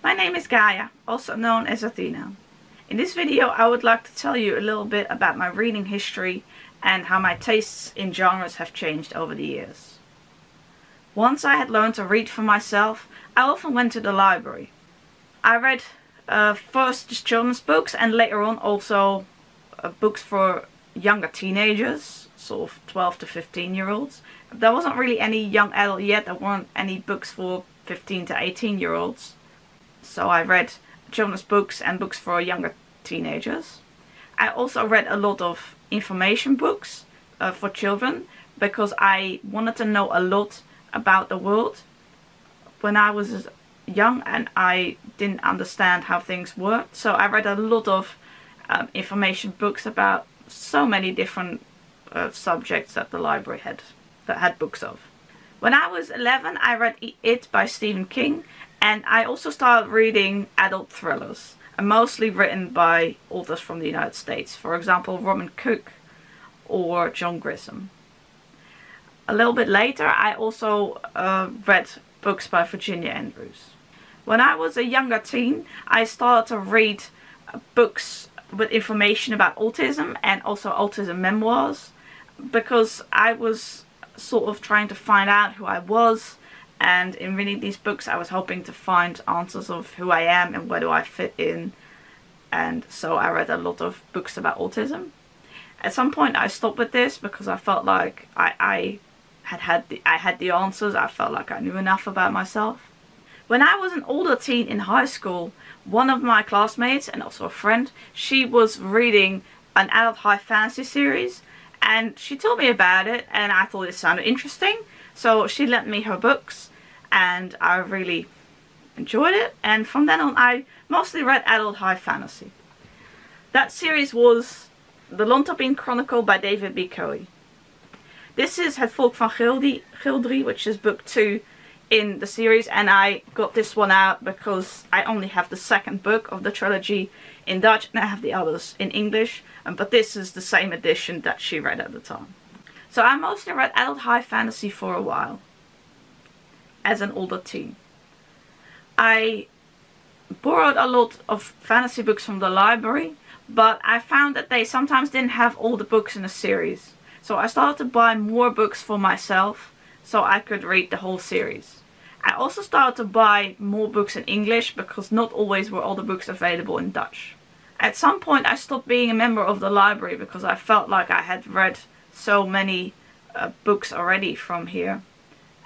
My name is Gaia, also known as Athena. In this video I would like to tell you a little bit about my reading history and how my tastes in genres have changed over the years. Once I had learned to read for myself, I often went to the library. I read first just children's books and later on also books for younger teenagers, sort of 12 to 15-year-olds. There wasn't really any young adult yet, there weren't any books for 15 to 18-year-olds. So I read children's books and books for younger teenagers. I also read a lot of information books for children because I wanted to know a lot about the world when I was young and I didn't understand how things worked. So I read a lot of information books about so many different subjects that the library had books of. When I was 11 I read It by Stephen King, and I also started reading adult thrillers, mostly written by authors from the United States, for example Robin Cook or John Grisham. A little bit later I also read books by Virginia Andrews. When I was a younger teen I started to read books with information about autism and also autism memoirs, because I was sort of trying to find out who I was, and in reading these books I was hoping to find answers of who I am and where do I fit in, and so I read a lot of books about autism. At some point I stopped with this because I felt like I had the answers. I felt like I knew enough about myself. When I was an older teen in high school, one of my classmates and also a friend, she was reading an adult high fantasy series and she told me about it and I thought it sounded interesting, so she lent me her books and I really enjoyed it, and from then on I mostly read adult high fantasy. That series was The Lontopin Chronicle by David B. Cowie. This is Het Volk van Gildri, which is book 2 in the series, and I got this one out because I only have the second book of the trilogy in Dutch and I have the others in English, but this is the same edition that she read at the time. So I mostly read adult high fantasy for a while as an older teen. I borrowed a lot of fantasy books from the library, but I found that they sometimes didn't have all the books in the series. So I started to buy more books for myself so I could read the whole series. I also started to buy more books in English because not always were all the books available in Dutch. At some point I stopped being a member of the library because I felt like I had read so many books already from here.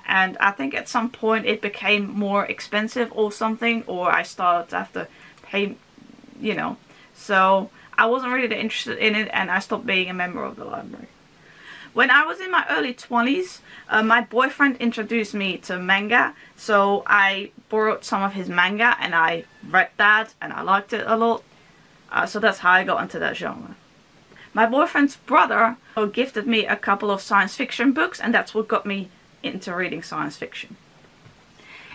And I think at some point it became more expensive or something, or I started to have to pay, you know. So I wasn't really that interested in it and I stopped being a member of the library. When I was in my early 20s, my boyfriend introduced me to manga, so I borrowed some of his manga and I read that and I liked it a lot. So that's how I got into that genre. My boyfriend's brother gifted me a couple of science fiction books, and that's what got me into reading science fiction.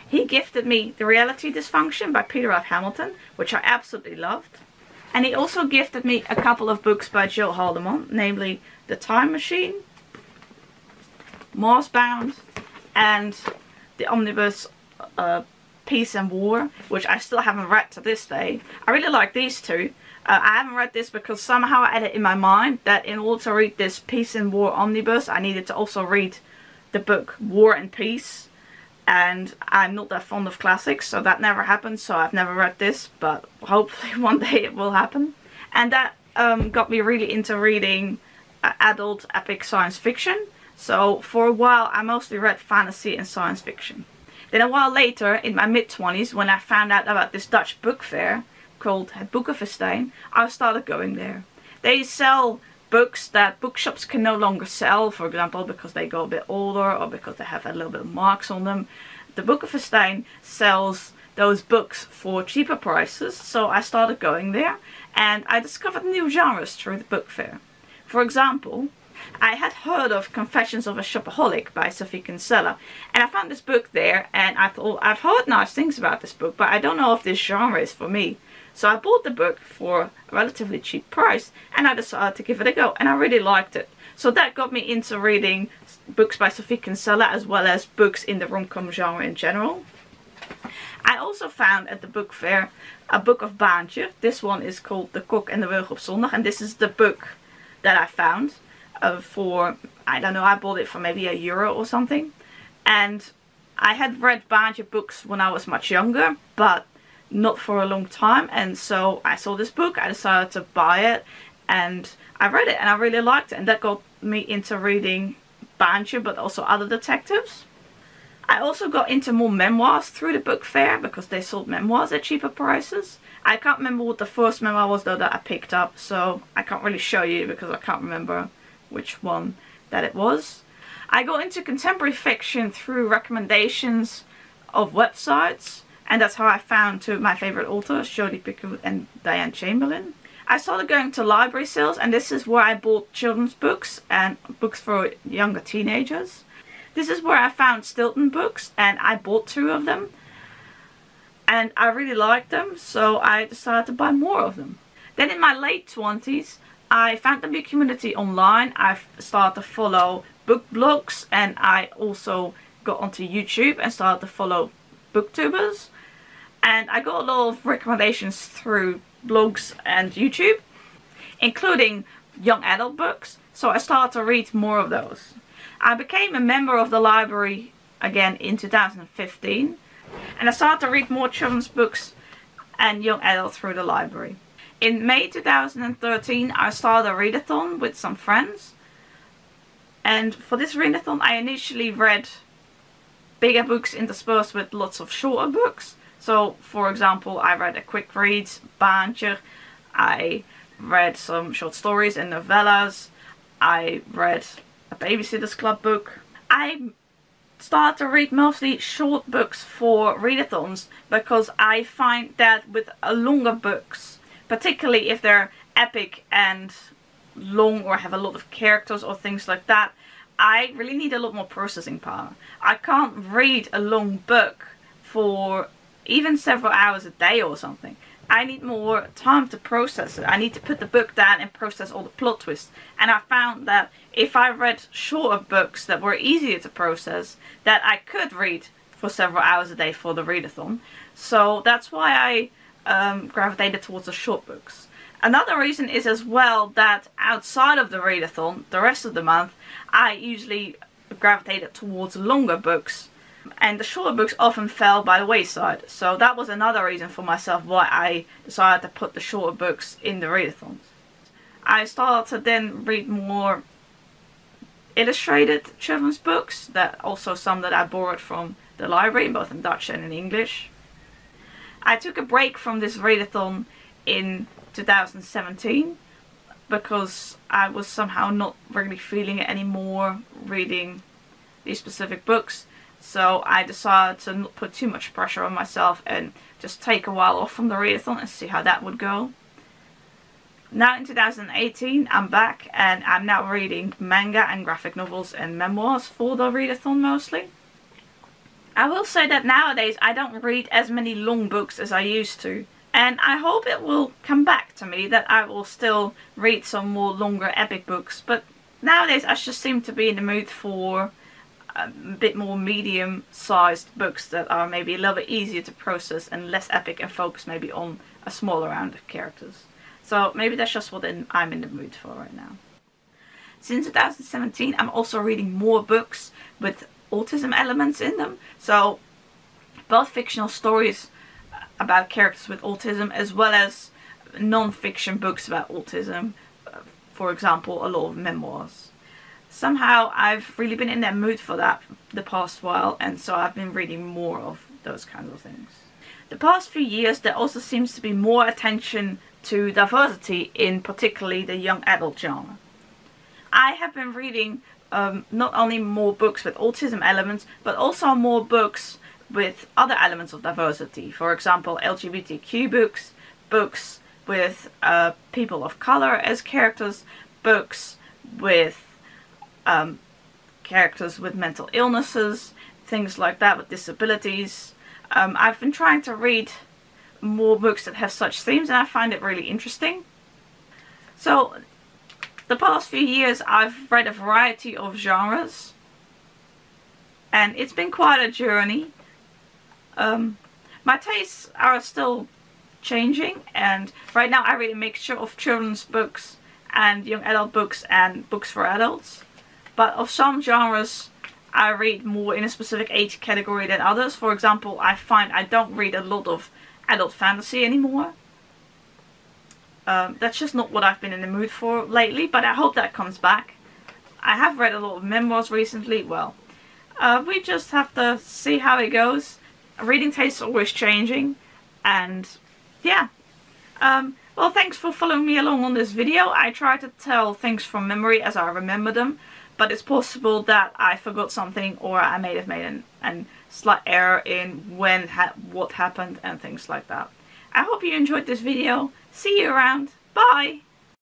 He gifted me The Reality Dysfunction by Peter F. Hamilton, which I absolutely loved. And he also gifted me a couple of books by Jill Haldeman, namely The Time Machine, Mossbound, and the omnibus Peace and War, which I still haven't read to this day. I really like these two. I haven't read this because somehow I had it in my mind that in order to read this Peace and War omnibus I needed to also read the book War and Peace, and I'm not that fond of classics, so that never happened, so I've never read this, but hopefully one day it will happen. And that got me really into reading adult epic science fiction. So for a while I mostly read fantasy and science fiction. Then a while later, in my mid-20s, when I found out about this Dutch book fair called Het Boekenfestijn, I started going there. They sell books that bookshops can no longer sell, for example because they go a bit older or because they have a little bit of marks on them. The Boekenfestijn sells those books for cheaper prices, so I started going there and I discovered new genres through the book fair. For example, I had heard of Confessions of a Shopaholic by Sophie Kinsella, and I found this book there and I thought, I've heard nice things about this book, but I don't know if this genre is for me. So I bought the book for a relatively cheap price and I decided to give it a go, and I really liked it. So that got me into reading books by Sophie Kinsella as well as books in the rom-com genre in general. I also found at the book fair a book of Baantje. This one is called De Kok en de Wilg op Zondag, and this is the book that I found for, I don't know, I bought it for maybe €1 or something. And I had read Baantje books when I was much younger, but not for a long time, and so I saw this book, I decided to buy it, and I read it and I really liked it, and that got me into reading Baantje but also other detectives. I also got into more memoirs through the book fair because they sold memoirs at cheaper prices. I can't remember what the first memoir was though that I picked up, so I can't really show you because I can't remember which one that it was. I got into contemporary fiction through recommendations of websites, and that's how I found two of my favorite authors, Jodi Picoult and Diane Chamberlain. I started going to library sales, and this is where I bought children's books and books for younger teenagers. This is where I found Stilton books, and I bought 2 of them. And I really liked them, so I decided to buy more of them. Then in my late 20s, I found the Book Community online. I started to follow book blogs, and I also got onto YouTube and started to follow booktubers. And I got a lot of recommendations through blogs and YouTube, including young adult books, so I started to read more of those. I became a member of the library again in 2015, and I started to read more children's books and young adult through the library. In May 2013 I started a readathon with some friends, and for this readathon I initially read bigger books interspersed with lots of shorter books. So, for example, I read a quick read, Baantje, I read some short stories and novellas, I read a Babysitter's Club book. I started to read mostly short books for readathons because I find that with longer books, particularly if they're epic and long or have a lot of characters or things like that, I really need a lot more processing power. I can't read a long book for even several hours a day or something. I need more time to process it. I need to put the book down and process all the plot twists. And I found that if I read shorter books that were easier to process, that I could read for several hours a day for the readathon. So that's why I gravitated towards the short books. Another reason is as well that outside of the readathon, the rest of the month, I usually gravitated towards longer books, and the shorter books often fell by the wayside. So that was another reason for myself why I decided to put the shorter books in the readathons. I started to then read more illustrated children's books, that also some that I borrowed from the library, both in Dutch and in English. I took a break from this readathon in 2017 because I was somehow not really feeling it anymore reading these specific books. So I decided to not put too much pressure on myself and just take a while off from the readathon and see how that would go. Now in 2018 I'm back, and I'm now reading manga and graphic novels and memoirs for the readathon mostly. I will say that nowadays I don't read as many long books as I used to, and I hope it will come back to me that I will still read some more longer epic books, but nowadays I just seem to be in the mood for a bit more medium-sized books that are maybe a little bit easier to process and less epic and focus maybe on a smaller round of characters. So maybe that's just what I'm in the mood for right now. Since 2017 I'm also reading more books with autism elements in them. So both fictional stories about characters with autism as well as non-fiction books about autism. For example, a lot of memoirs. Somehow I've really been in that mood for that the past while, and so I've been reading more of those kinds of things. The past few years there also seems to be more attention to diversity in particularly the young adult genre. I have been reading not only more books with autism elements, but also more books with other elements of diversity. For example, LGBTQ books, books with people of color as characters, books with characters with mental illnesses, things like that, with disabilities. I've been trying to read more books that have such themes, and I find it really interesting. So the past few years I've read a variety of genres, and it's been quite a journey. My tastes are still changing, and right now I read a mixture of children's books and young adult books and books for adults. But of some genres I read more in a specific age category than others. For example, I find I don't read a lot of adult fantasy anymore. That's just not what I've been in the mood for lately, but I hope that comes back. I have read a lot of memoirs recently. Well, we just have to see how it goes. Reading tastes are always changing, and yeah. Well, thanks for following me along on this video. I try to tell things from memory as I remember them, but it's possible that I forgot something, or I may have made a slight error in what happened and things like that. I hope you enjoyed this video. See you around. Bye!